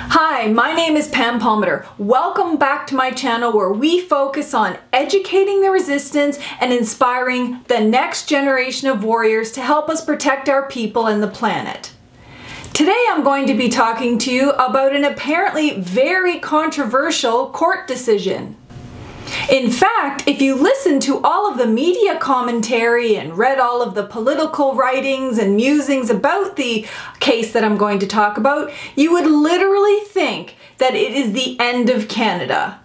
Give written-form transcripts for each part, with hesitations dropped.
Hi, my name is Pam Palmater. Welcome back to my channel where we focus on educating the resistance and inspiring the next generation of warriors to help us protect our people and the planet. Today I'm going to be talking to you about an apparently very controversial court decision. In fact, if you listened to all of the media commentary and read all of the political writings and musings about the case that I'm going to talk about, you would literally think that it is the end of Canada.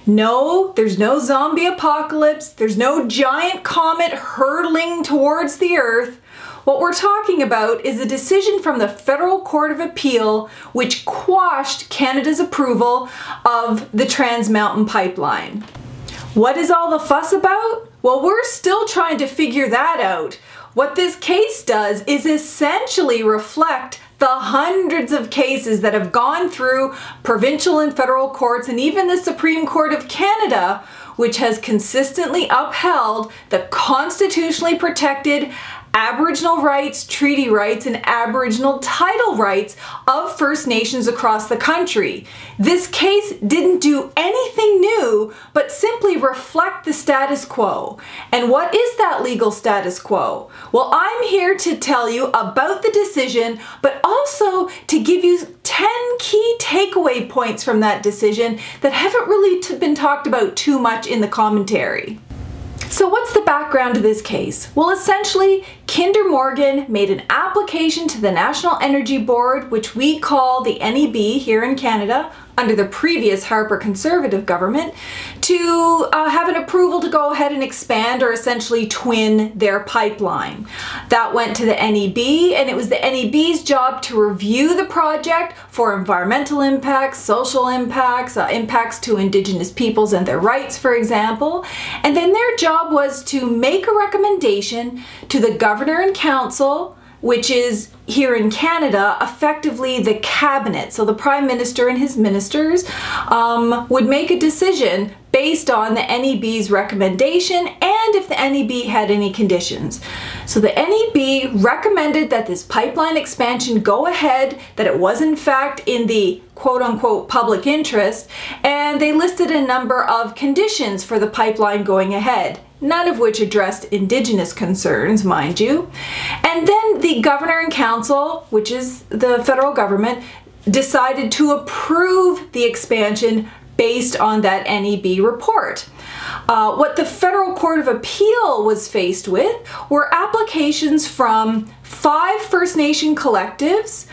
No, there's no zombie apocalypse, there's no giant comet hurtling towards the Earth. What we're talking about is a decision from the Federal Court of Appeal which quashed Canada's approval of the Trans Mountain Pipeline. What is all the fuss about? Well, we're still trying to figure that out. What this case does is essentially reflect the hundreds of cases that have gone through provincial and federal courts and even the Supreme Court of Canada, which has consistently upheld the constitutionally protected Aboriginal rights, treaty rights, and Aboriginal title rights of First Nations across the country. This case didn't do anything new, but simply reflect the status quo. And what is that legal status quo? Well, I'm here to tell you about the decision, but also to give you 10 key takeaway points from that decision that haven't really been talked about too much in the commentary. So what's the background to this case? Well, essentially, Kinder Morgan made an application to the National Energy Board, which we call the NEB here in Canada, under the previous Harper Conservative government, to have an approval to go ahead and expand or essentially twin their pipeline. That went to the NEB, and it was the NEB's job to review the project for environmental impacts, social impacts, impacts to Indigenous peoples and their rights, for example. And then their job was to make a recommendation to the Governor and Council, which is here in Canada, effectively the cabinet. So the Prime Minister and his ministers would make a decision based on the NEB's recommendation and if the NEB had any conditions. So the NEB recommended that this pipeline expansion go ahead, that it was in fact in the quote-unquote public interest, and they listed a number of conditions for the pipeline going ahead, none of which addressed Indigenous concerns, mind you. And then the Governor and Council, which is the federal government, decided to approve the expansion based on that NEB report. What the Federal Court of Appeal was faced with were applications from 5 First Nation collectives,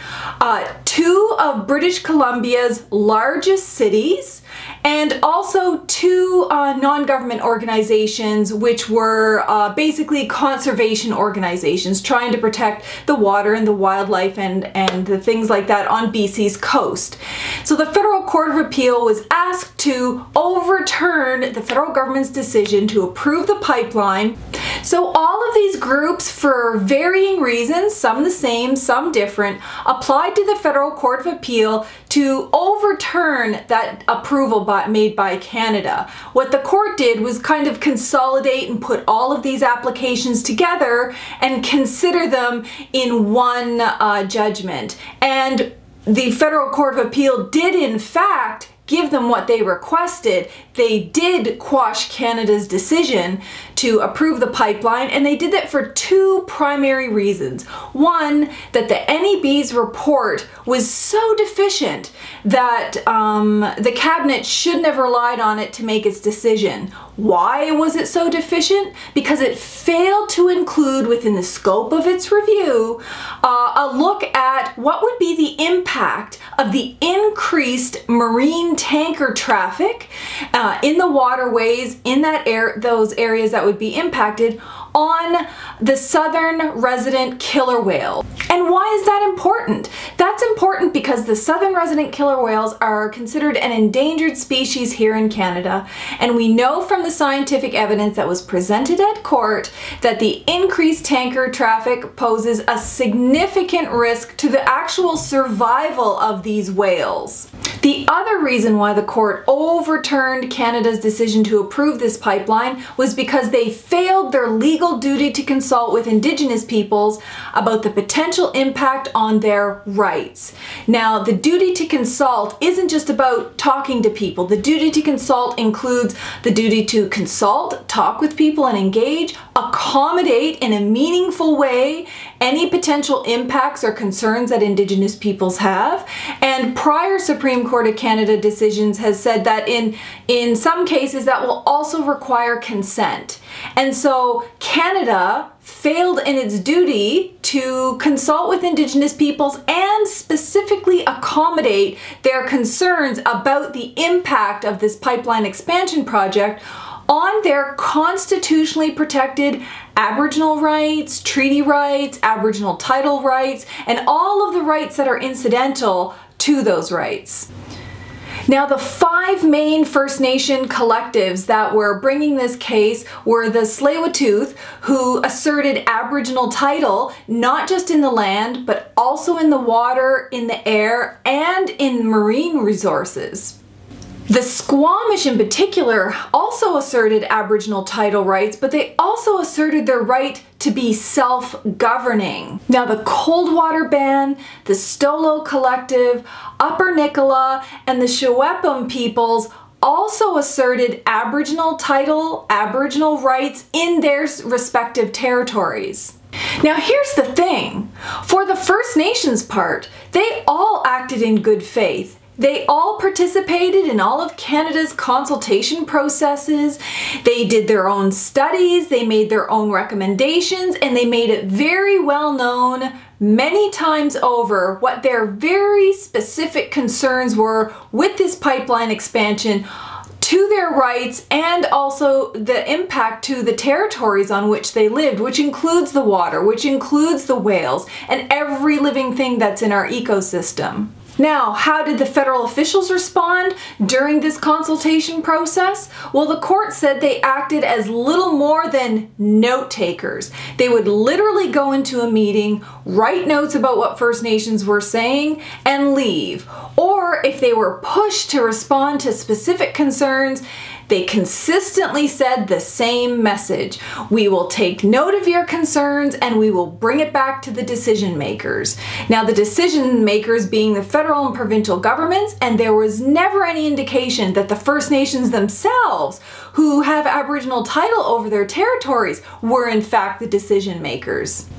2 of British Columbia's largest cities, and also 2 non-government organizations which were basically conservation organizations trying to protect the water and the wildlife and the things like that on BC's coast. So the Federal Court of Appeal was asked to overturn the federal government's decision to approve the pipeline. So all of these groups, for varying reasons, some the same, some different, applied to the Federal Court of Appeal to overturn that approval made by Canada. What the court did was kind of consolidate and put all of these applications together and consider them in one judgment. And the Federal Court of Appeal did in fact give them what they requested. They did quash Canada's decision to approve the pipeline, and they did that for 2 primary reasons. One, that the NEB's report was so deficient that the cabinet shouldn't have relied on it to make its decision. Why was it so deficient? Because it failed to include within the scope of its review a look at what would be the impact of the increased marine tanker traffic in the waterways in those areas that would be impacted on the southern resident killer whale. And why is that important? That's important because the southern resident killer whales are considered an endangered species here in Canada, and we know from the scientific evidence that was presented at court that the increased tanker traffic poses a significant risk to the actual survival of these whales. The other reason why the court overturned Canada's decision to approve this pipeline was because they failed their legal duty to consult with Indigenous peoples about the potential impact on their rights. Now, the duty to consult isn't just about talking to people. The duty to consult includes the duty to consult, talk with people and engage, accommodate in a meaningful way any potential impacts or concerns that Indigenous peoples have. And prior Supreme Court of Canada decisions has said that in some cases that will also require consent. And so Canada failed in its duty to consult with Indigenous peoples and specifically accommodate their concerns about the impact of this pipeline expansion project on their constitutionally protected Aboriginal rights, treaty rights, Aboriginal title rights, and all of the rights that are incidental to those rights. Now, the 5 main First Nation collectives that were bringing this case were the Tsleil-Waututh, who asserted Aboriginal title not just in the land, but also in the water, in the air, and in marine resources. The Squamish in particular also asserted Aboriginal title rights, but they also asserted their right to be self-governing. Now, the Coldwater Band, the Stolo Collective, Upper Nicola, and the Shewepum peoples also asserted Aboriginal title, Aboriginal rights in their respective territories. Now, here's the thing. For the First Nations part, they all acted in good faith. They all participated in all of Canada's consultation processes. They did their own studies, they made their own recommendations, and they made it very well known many times over what their very specific concerns were with this pipeline expansion to their rights and also the impact to the territories on which they lived, which includes the water, which includes the whales, and every living thing that's in our ecosystem. Now, how did the federal officials respond during this consultation process? Well, the court said they acted as little more than note takers. They would literally go into a meeting, write notes about what First Nations were saying, and leave. Or if they were pushed to respond to specific concerns, they consistently said the same message. We will take note of your concerns and we will bring it back to the decision makers. Now, the decision makers being the federal and provincial governments, and there was never any indication that the First Nations themselves, who have Aboriginal title over their territories, were in fact the decision makers.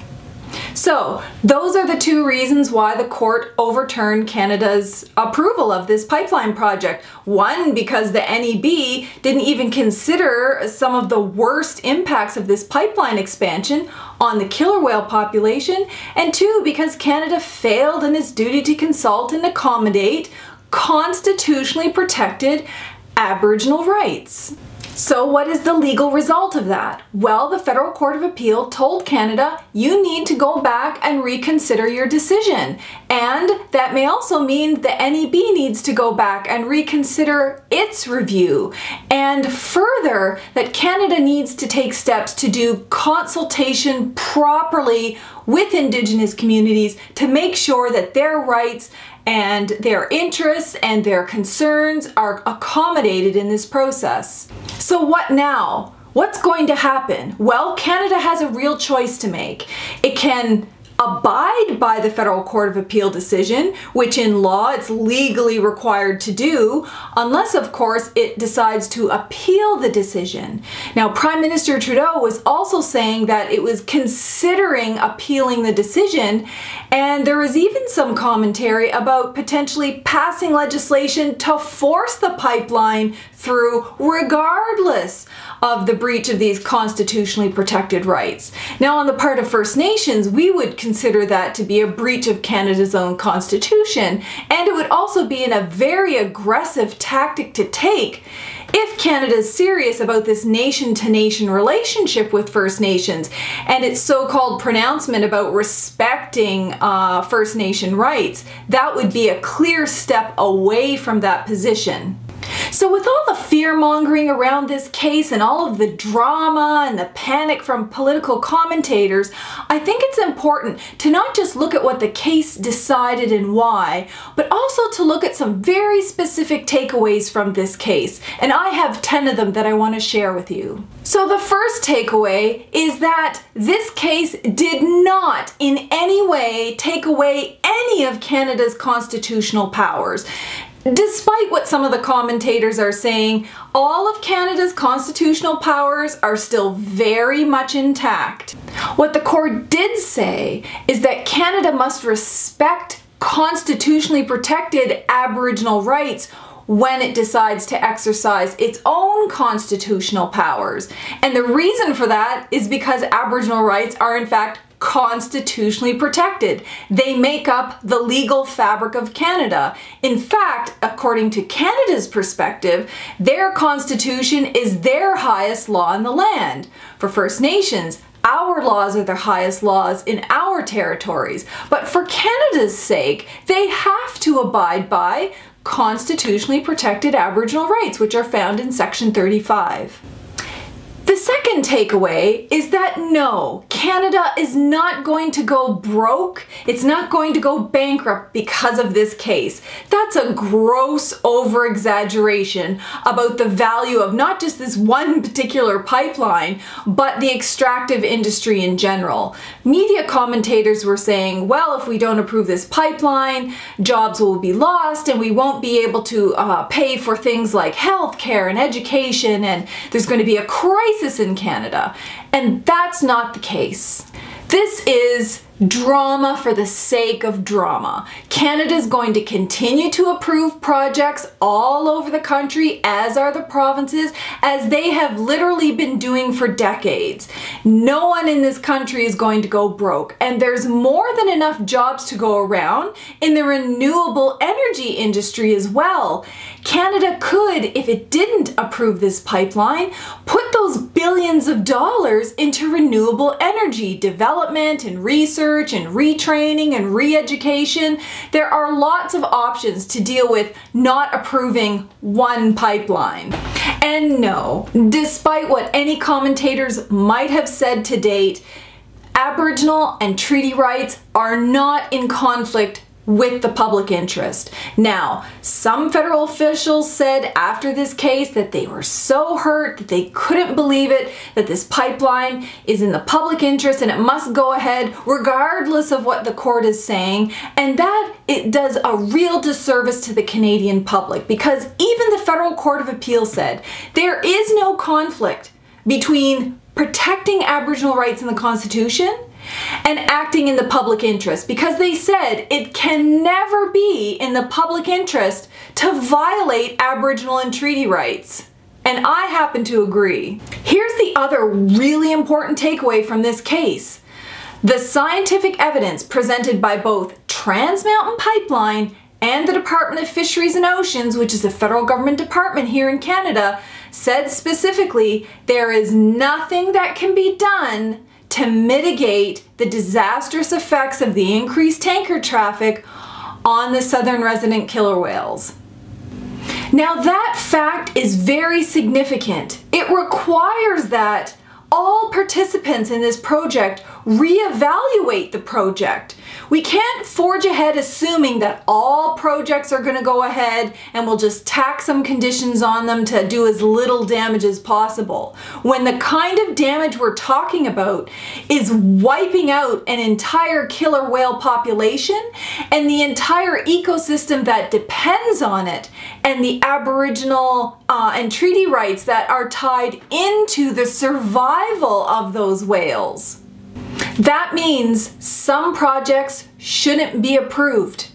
So, those are the 2 reasons why the court overturned Canada's approval of this pipeline project. One, because the NEB didn't even consider some of the worst impacts of this pipeline expansion on the killer whale population, and 2, because Canada failed in its duty to consult and accommodate constitutionally protected Aboriginal rights. So what is the legal result of that? Well, the Federal Court of Appeal told Canada, you need to go back and reconsider your decision. And that may also mean the NEB needs to go back and reconsider its review. And further, that Canada needs to take steps to do consultation properly with Indigenous communities to make sure that their rights and their interests and their concerns are accommodated in this process. So what now? What's going to happen? Well, Canada has a real choice to make. It can abide by the Federal Court of Appeal decision, which in law it's legally required to do, unless of course it decides to appeal the decision. Now, Prime Minister Trudeau was also saying that it was considering appealing the decision, and there was even some commentary about potentially passing legislation to force the pipeline through regardless of the breach of these constitutionally protected rights. Now, on the part of First Nations, we would consider that to be a breach of Canada's own constitution, and it would also be a very aggressive tactic to take if Canada is serious about this nation-to-nation relationship with First Nations and its so-called pronouncement about respecting First Nation rights. That would be a clear step away from that position. So with all the fear-mongering around this case and all of the drama and the panic from political commentators, I think it's important to not just look at what the case decided and why, but also to look at some very specific takeaways from this case. And I have 10 of them that I want to share with you. So the first takeaway is that this case did not in any way take away any of Canada's constitutional powers. Despite what some of the commentators are saying, all of Canada's constitutional powers are still very much intact. What the court did say is that Canada must respect constitutionally protected Aboriginal rights when it decides to exercise its own constitutional powers. And the reason for that is because Aboriginal rights are in fact constitutionally protected. They make up the legal fabric of Canada. In fact, according to Canada's perspective, their constitution is their highest law in the land. For First Nations, our laws are the highest laws in our territories. But for Canada's sake, they have to abide by constitutionally protected Aboriginal rights, which are found in Section 35. The second takeaway is that no, Canada is not going to go broke. It's not going to go bankrupt because of this case. That's a gross over-exaggeration about the value of not just this one particular pipeline, but the extractive industry in general. Media commentators were saying, well, if we don't approve this pipeline, jobs will be lost and we won't be able to pay for things like healthcare and education, and there's going to be a crisis in Canada. And that's not the case. This is drama for the sake of drama. Canada is going to continue to approve projects all over the country, as are the provinces, as they have literally been doing for decades. No one in this country is going to go broke, and there's more than enough jobs to go around in the renewable energy industry as well. Canada could, if it didn't approve this pipeline, put those billions of dollars into renewable energy development and research and retraining and re-education. There are lots of options to deal with not approving one pipeline. And no, despite what any commentators might have said to date, Aboriginal and treaty rights are not in conflict with the public interest. Now, some federal officials said after this case that they were so hurt that they couldn't believe it, that this pipeline is in the public interest and it must go ahead regardless of what the court is saying, and that it does a real disservice to the Canadian public, because even the Federal Court of Appeal said there is no conflict between protecting Aboriginal rights in the Constitution and acting in the public interest, because they said it can never be in the public interest to violate Aboriginal and treaty rights. And I happen to agree. Here's the other really important takeaway from this case. The scientific evidence presented by both Trans Mountain Pipeline and the Department of Fisheries and Oceans, which is a federal government department here in Canada, said specifically there is nothing that can be done to mitigate the disastrous effects of the increased tanker traffic on the southern resident killer whales. Now that fact is very significant. It requires that all participants in this project reevaluate the project. We can't forge ahead assuming that all projects are going to go ahead and we'll just tack some conditions on them to do as little damage as possible, when the kind of damage we're talking about is wiping out an entire killer whale population and the entire ecosystem that depends on it, and the Aboriginal and treaty rights that are tied into the survival of those whales. That means some projects shouldn't be approved.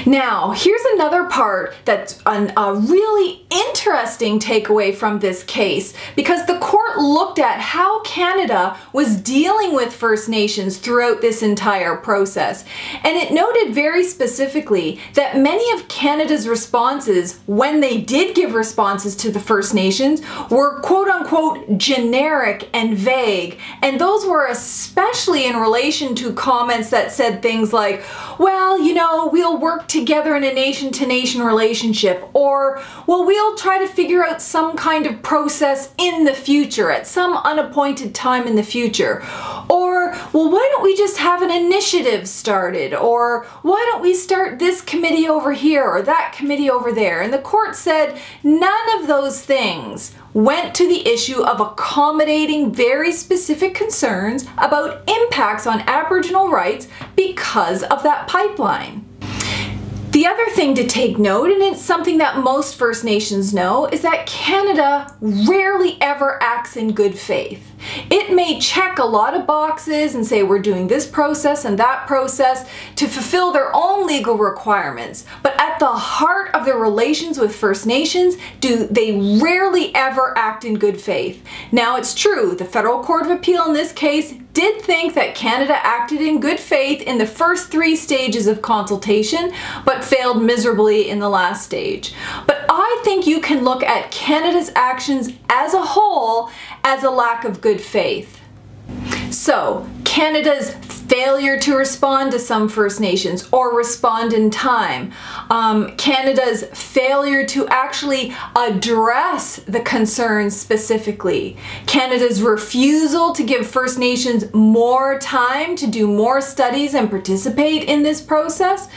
Now, here's another part that's a really interesting takeaway from this case, because the court looked at how Canada was dealing with First Nations throughout this entire process. And it noted very specifically that many of Canada's responses, when they did give responses to the First Nations, were quote-unquote generic and vague. And those were especially in relation to comments that said things like, well, you know, we'll work together in a nation-to-nation relationship, or, well, we'll try to figure out some kind of process in the future, at some unappointed time in the future. Or, well, why don't we just have an initiative started? Or, why don't we start this committee over here or that committee over there? And the court said none of those things went to the issue of accommodating very specific concerns about impacts on Aboriginal rights because of that pipeline. The other thing to take note, and it's something that most First Nations know, is that Canada rarely ever acts in good faith. It may check a lot of boxes and say we're doing this process and that process to fulfill their own legal requirements, but at the heart of their relations with First Nations, they rarely ever act in good faith. Now, it's true, the Federal Court of Appeal in this case did think that Canada acted in good faith in the first 3 stages of consultation, but failed miserably in the last stage. But I think you can look at Canada's actions as a whole as a lack of good faith. So, Canada's failure to respond to some First Nations or respond in time, Canada's failure to actually address the concerns specifically, Canada's refusal to give First Nations more time to do more studies and participate in this process,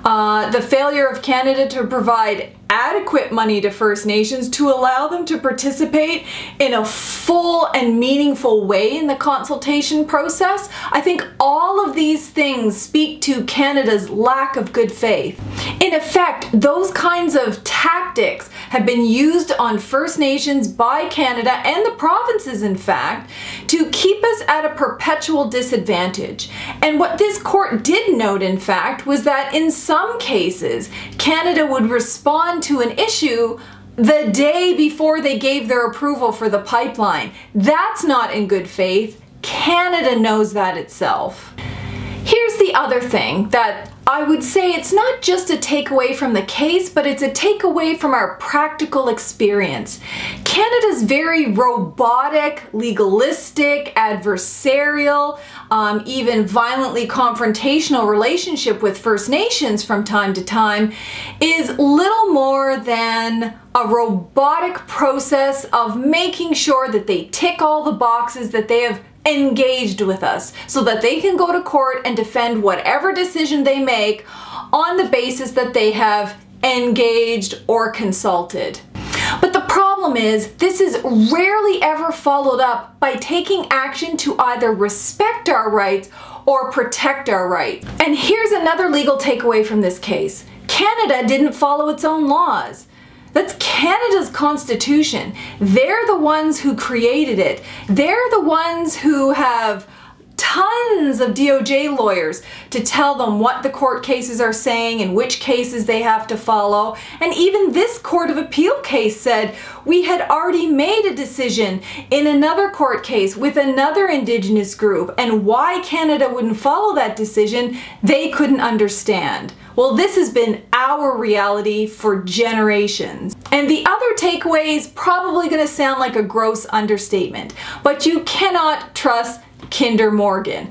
the failure of Canada to provide adequate money to First Nations to allow them to participate in a full and meaningful way in the consultation process. I think all of these things speak to Canada's lack of good faith. In effect, those kinds of tactics have been used on First Nations by Canada and the provinces, in fact, to keep us at a perpetual disadvantage. And what this court did note, in fact, was that in some cases, Canada would respond to an issue the day before they gave their approval for the pipeline. That's not in good faith. Canada knows that itself. Here's the other thing that I would say it's not just a takeaway from the case, but it's a takeaway from our practical experience. Canada's very robotic, legalistic, adversarial, even violently confrontational relationship with First Nations from time to time is little more than a robotic process of making sure that they tick all the boxes that they have engaged with us so that they can go to court and defend whatever decision they make on the basis that they have engaged or consulted. But the problem is, this is rarely ever followed up by taking action to either respect our rights or protect our rights. And here's another legal takeaway from this case. Canada didn't follow its own laws. That's Canada's constitution. They're the ones who created it. They're the ones who have tons of DOJ lawyers to tell them what the court cases are saying and which cases they have to follow. And even this Court of Appeal case said we had already made a decision in another court case with another Indigenous group, and why Canada wouldn't follow that decision, they couldn't understand. Well, this has been our reality for generations. And the other takeaway is probably going to sound like a gross understatement, but you cannot trust Kinder Morgan.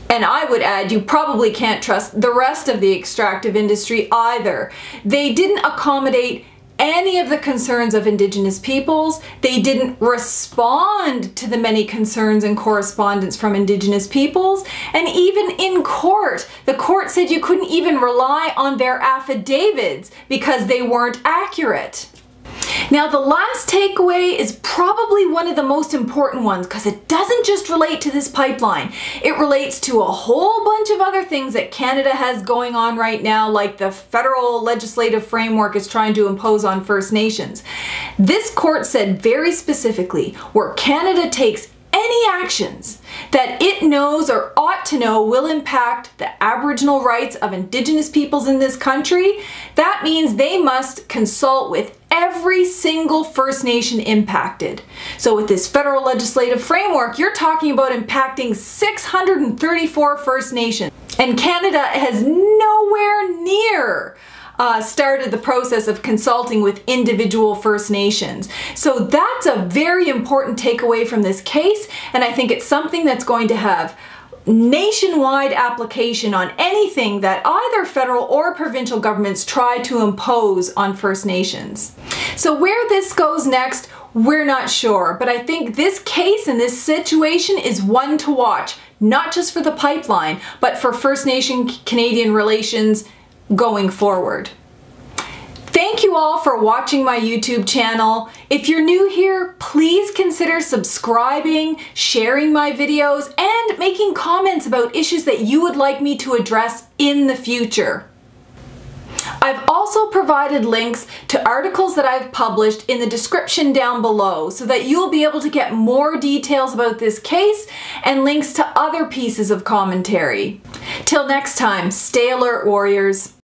And I would add, you probably can't trust the rest of the extractive industry either. They didn't accommodate any of the concerns of Indigenous peoples. They didn't respond to the many concerns and correspondence from Indigenous peoples. And even in court, the court said you couldn't even rely on their affidavits because they weren't accurate. Now, the last takeaway is probably one of the most important ones because it doesn't just relate to this pipeline. It relates to a whole bunch of other things that Canada has going on right now, like the federal legislative framework is trying to impose on First Nations. This court said very specifically, where Canada takes any actions that it knows or ought to know will impact the Aboriginal rights of Indigenous peoples in this country, that means they must consult with every single First Nation impacted. So with this federal legislative framework, you're talking about impacting 634 First Nations. And Canada has nowhere near started the process of consulting with individual First Nations. So that's a very important takeaway from this case, and I think it's something that's going to have nationwide application on anything that either federal or provincial governments try to impose on First Nations. So where this goes next, we're not sure, but I think this case and this situation is one to watch, not just for the pipeline, but for First Nation-Canadian relations going forward. Thank you all for watching my YouTube channel. If you're new here, please consider subscribing, sharing my videos, and making comments about issues that you would like me to address in the future. I've also provided links to articles that I've published in the description down below so that you'll be able to get more details about this case and links to other pieces of commentary. Till next time, stay alert, warriors.